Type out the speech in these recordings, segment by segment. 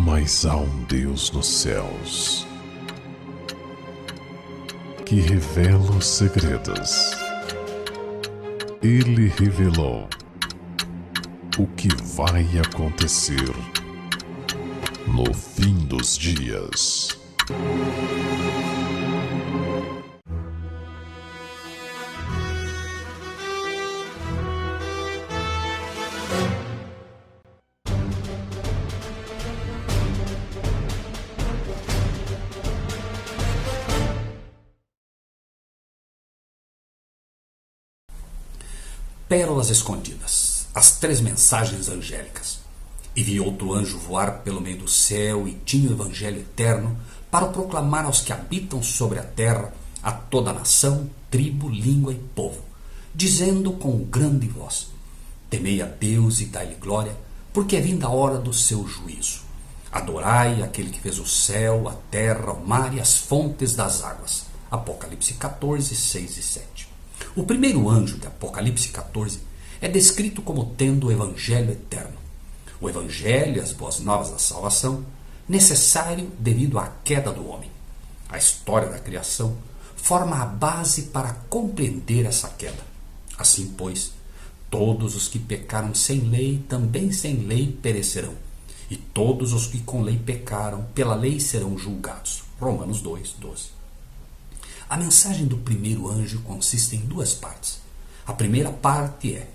Mas há um Deus nos céus que revela os segredos. Ele revelou o que vai acontecer no fim dos dias. Pérolas escondidas, as 3 mensagens angélicas. E vi outro anjo voar pelo meio do céu e tinha o evangelho eterno para o proclamar aos que habitam sobre a terra, a toda nação, tribo, língua e povo, dizendo com grande voz: temei a Deus e dai-lhe glória, porque é vinda a hora do seu juízo. Adorai aquele que fez o céu, a terra, o mar e as fontes das águas. Apocalipse 14, 6 e 7. O primeiro anjo de Apocalipse 14 é descrito como tendo o evangelho eterno. O evangelho e as boas novas da salvação, necessário devido à queda do homem. A história da criação forma a base para compreender essa queda. Assim, pois, todos os que pecaram sem lei, também sem lei perecerão. E todos os que com lei pecaram, pela lei serão julgados. Romanos 2, 12. A mensagem do primeiro anjo consiste em 2 partes. A primeira parte é: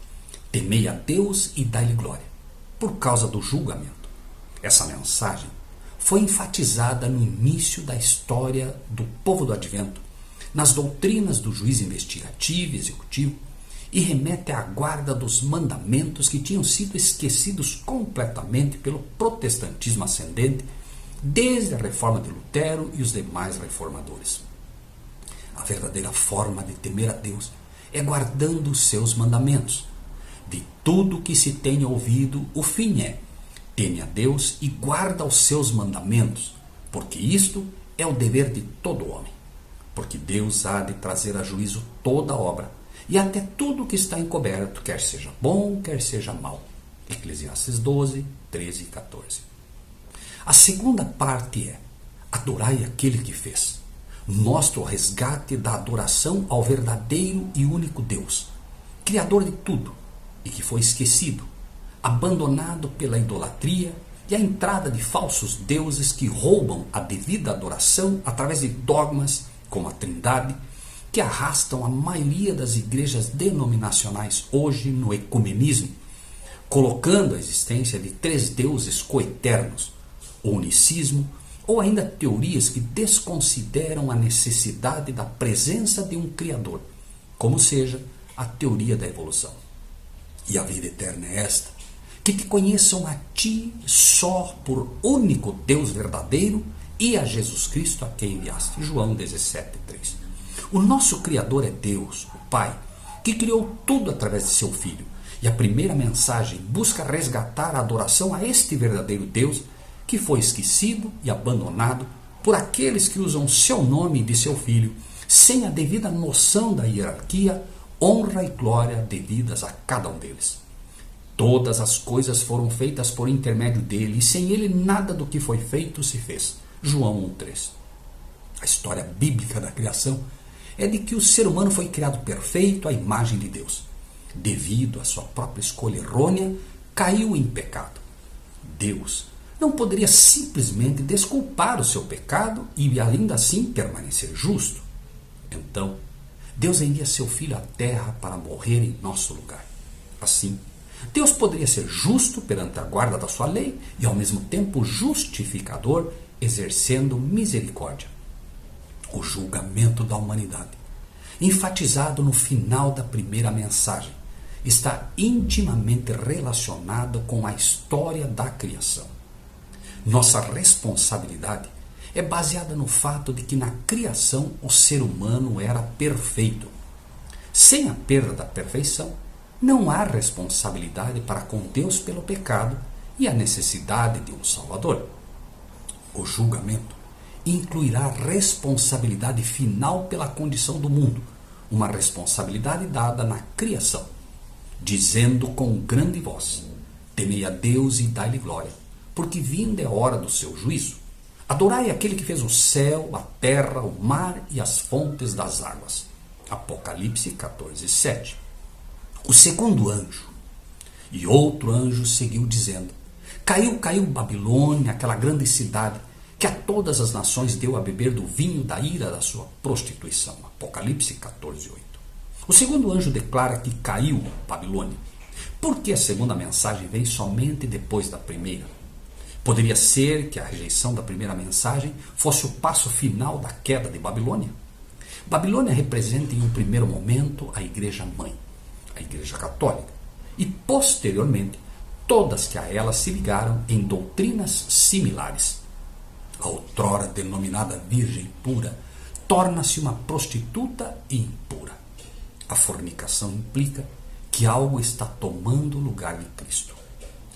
temei a Deus e dai-lhe glória, por causa do julgamento. Essa mensagem foi enfatizada no início da história do povo do Advento, nas doutrinas do juiz investigativo e executivo, e remete à guarda dos mandamentos que tinham sido esquecidos completamente pelo protestantismo ascendente desde a reforma de Lutero e os demais reformadores. A verdadeira forma de temer a Deus é guardando os seus mandamentos. De tudo que se tenha ouvido, o fim é: teme a Deus e guarda os seus mandamentos, porque isto é o dever de todo homem. Porque Deus há de trazer a juízo toda obra, e até tudo que está encoberto, quer seja bom, quer seja mau. Eclesiastes 12, 13 e 14. A segunda parte é: adorai aquele que fez. Mostra o resgate da adoração ao verdadeiro e único Deus, Criador de tudo, e que foi esquecido, abandonado pela idolatria e a entrada de falsos deuses que roubam a devida adoração através de dogmas como a Trindade, que arrastam a maioria das igrejas denominacionais hoje no ecumenismo, colocando a existência de 3 deuses coeternos, o unicismo, ou ainda teorias que desconsideram a necessidade da presença de um Criador, como seja a teoria da evolução. E a vida eterna é esta: que te conheçam a ti só por único Deus verdadeiro e a Jesus Cristo a quem enviaste. João 17, 3. O nosso Criador é Deus, o Pai, que criou tudo através de seu Filho. E a primeira mensagem busca resgatar a adoração a este verdadeiro Deus, que foi esquecido e abandonado por aqueles que usam seu nome e de seu Filho, sem a devida noção da hierarquia, honra e glória devidas a cada um deles. Todas as coisas foram feitas por intermédio dele, e sem ele nada do que foi feito se fez. João 1,3. A história bíblica da criação é de que o ser humano foi criado perfeito à imagem de Deus. Devido à sua própria escolha errônea, caiu em pecado. Deus não poderia simplesmente desculpar o seu pecado e ainda assim permanecer justo. Então, Deus envia seu Filho à terra para morrer em nosso lugar. Assim, Deus poderia ser justo perante a guarda da sua lei e ao mesmo tempo justificador, exercendo misericórdia. O julgamento da humanidade, enfatizado no final da primeira mensagem, está intimamente relacionado com a história da criação. Nossa responsabilidade é baseada no fato de que na criação o ser humano era perfeito. Sem a perda da perfeição, não há responsabilidade para com Deus pelo pecado e a necessidade de um Salvador. O julgamento incluirá a responsabilidade final pela condição do mundo, uma responsabilidade dada na criação, dizendo com grande voz: temei a Deus e dai-lhe glória, porque vinda é a hora do seu juízo. Adorai aquele que fez o céu, a terra, o mar e as fontes das águas. Apocalipse 14, 7. O segundo anjo. E outro anjo seguiu dizendo: Caiu, caiu Babilônia, aquela grande cidade, que a todas as nações deu a beber do vinho da ira da sua prostituição. Apocalipse 14, 8. O segundo anjo declara que caiu Babilônia, porque a segunda mensagem vem somente depois da primeira. Poderia ser que a rejeição da primeira mensagem fosse o passo final da queda de Babilônia. Babilônia representa em um primeiro momento a Igreja Mãe, a Igreja Católica, e posteriormente todas que a ela se ligaram em doutrinas similares. A outrora denominada Virgem Pura torna-se uma prostituta e impura. A fornicação implica que algo está tomando o lugar de Cristo.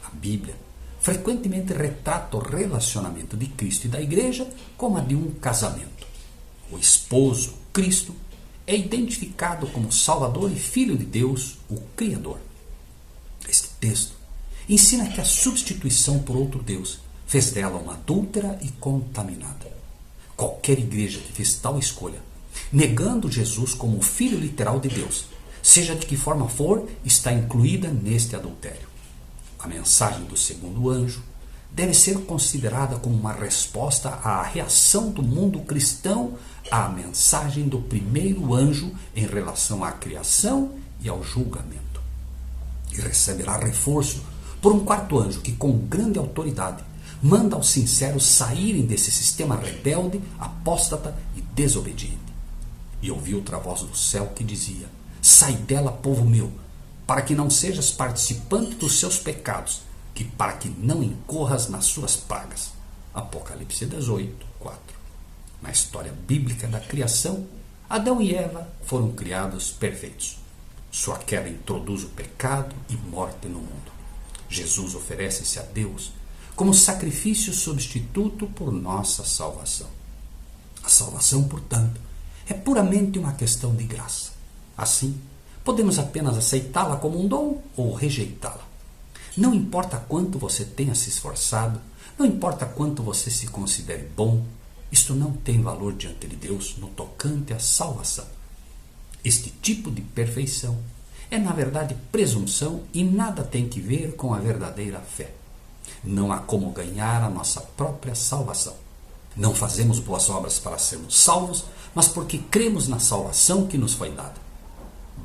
A Bíblia frequentemente retrata o relacionamento de Cristo e da Igreja como a de um casamento. O esposo, Cristo, é identificado como Salvador e Filho de Deus, o Criador. Este texto ensina que a substituição por outro Deus fez dela uma adúltera e contaminada. Qualquer igreja que fez tal escolha, negando Jesus como o Filho literal de Deus, seja de que forma for, está incluída neste adultério. A mensagem do segundo anjo deve ser considerada como uma resposta à reação do mundo cristão à mensagem do primeiro anjo em relação à criação e ao julgamento. E receberá reforço por um quarto anjo que, com grande autoridade, manda aos sinceros saírem desse sistema rebelde, apóstata e desobediente. E ouvi outra voz do céu que dizia: Sai dela, povo meu, para que não sejas participante dos seus pecados, que para que não incorras nas suas pragas. Apocalipse 18, 4. Na história bíblica da criação, Adão e Eva foram criados perfeitos. Sua queda introduz o pecado e morte no mundo. Jesus oferece-se a Deus como sacrifício substituto por nossa salvação. A salvação, portanto, é puramente uma questão de graça. Assim, podemos apenas aceitá-la como um dom ou rejeitá-la. Não importa quanto você tenha se esforçado, não importa quanto você se considere bom, isto não tem valor diante de Deus no tocante à salvação. Este tipo de perfeição é, na verdade, presunção e nada tem que ver com a verdadeira fé. Não há como ganhar a nossa própria salvação. Não fazemos boas obras para sermos salvos, mas porque cremos na salvação que nos foi dada.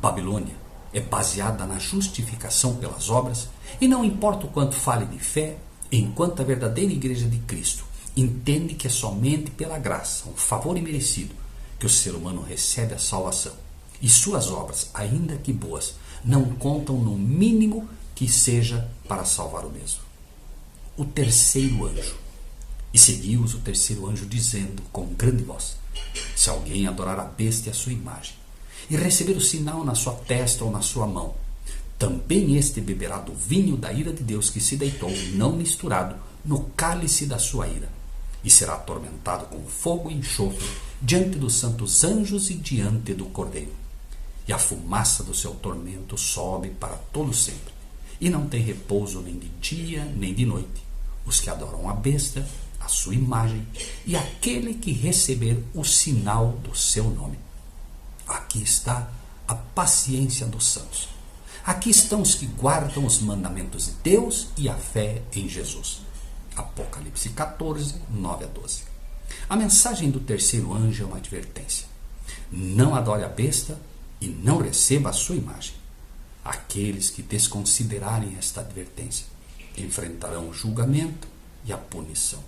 Babilônia é baseada na justificação pelas obras e não importa o quanto fale de fé, enquanto a verdadeira Igreja de Cristo entende que é somente pela graça, um favor imerecido, que o ser humano recebe a salvação. E suas obras, ainda que boas, não contam no mínimo que seja para salvar o mesmo. O terceiro anjo. E seguiu-os o terceiro anjo dizendo com grande voz: Se alguém adorar a besta e a sua imagem, e receber o sinal na sua testa ou na sua mão, também este beberá do vinho da ira de Deus que se deitou, não misturado, no cálice da sua ira, e será atormentado com fogo e enxofre diante dos santos anjos e diante do Cordeiro. E a fumaça do seu tormento sobe para todo sempre, e não tem repouso nem de dia nem de noite, os que adoram a besta, a sua imagem, e aquele que receber o sinal do seu nome. Aqui está a paciência dos santos. Aqui estão os que guardam os mandamentos de Deus e a fé em Jesus. Apocalipse 14, 9 a 12. A mensagem do terceiro anjo é uma advertência. Não adore a besta e não receba a sua imagem. Aqueles que desconsiderarem esta advertência enfrentarão o julgamento e a punição.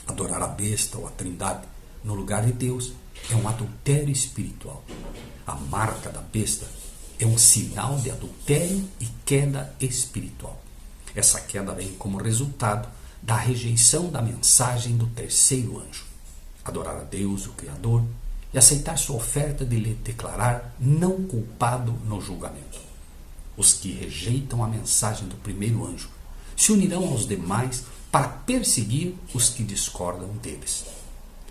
Adorar a besta ou a Trindade no lugar de Deus é um adultério espiritual. A marca da besta é um sinal de adultério e queda espiritual. Essa queda vem como resultado da rejeição da mensagem do terceiro anjo. Adorar a Deus, o Criador, e aceitar sua oferta de lhe declarar não culpado no julgamento. Os que rejeitam a mensagem do primeiro anjo se unirão aos demais para perseguir os que discordam deles.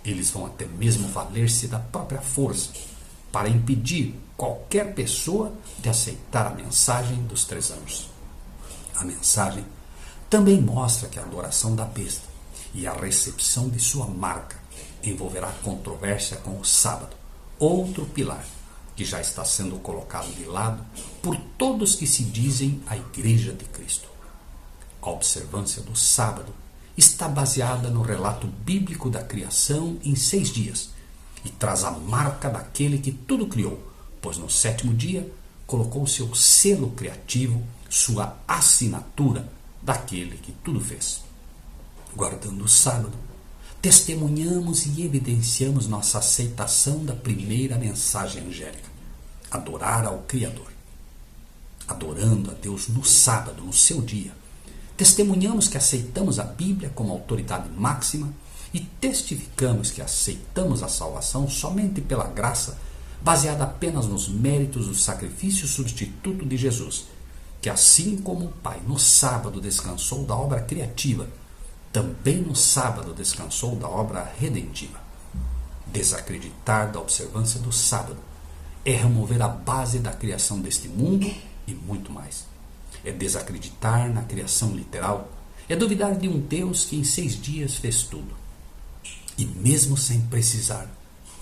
Eles vão até mesmo valer-se da própria força para impedir qualquer pessoa de aceitar a mensagem dos três anjos. A mensagem também mostra que a adoração da besta e a recepção de sua marca envolverá controvérsia com o sábado, outro pilar que já está sendo colocado de lado por todos que se dizem a Igreja de Cristo. A observância do sábado está baseada no relato bíblico da criação em 6 dias e traz a marca daquele que tudo criou, pois no 7º dia colocou seu selo criativo, sua assinatura daquele que tudo fez. Guardando o sábado, testemunhamos e evidenciamos nossa aceitação da primeira mensagem angélica: adorar ao Criador. Adorando a Deus no sábado, no seu dia, testemunhamos que aceitamos a Bíblia como autoridade máxima e testificamos que aceitamos a salvação somente pela graça, baseada apenas nos méritos do sacrifício substituto de Jesus, que assim como o Pai no sábado descansou da obra criativa, também no sábado descansou da obra redentiva. Desacreditar da observância do sábado é remover a base da criação deste mundo e muito mais. É desacreditar na criação literal, é duvidar de um Deus que em 6 dias fez tudo. E mesmo sem precisar,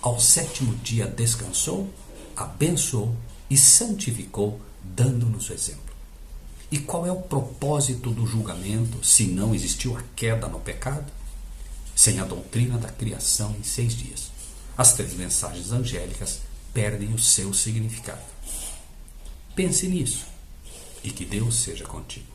ao 7º dia descansou, abençoou e santificou, dando-nos o exemplo. E qual é o propósito do julgamento se não existiu a queda no pecado? Sem a doutrina da criação em 6 dias, as 3 mensagens angélicas perdem o seu significado. Pense nisso e que Deus seja contigo.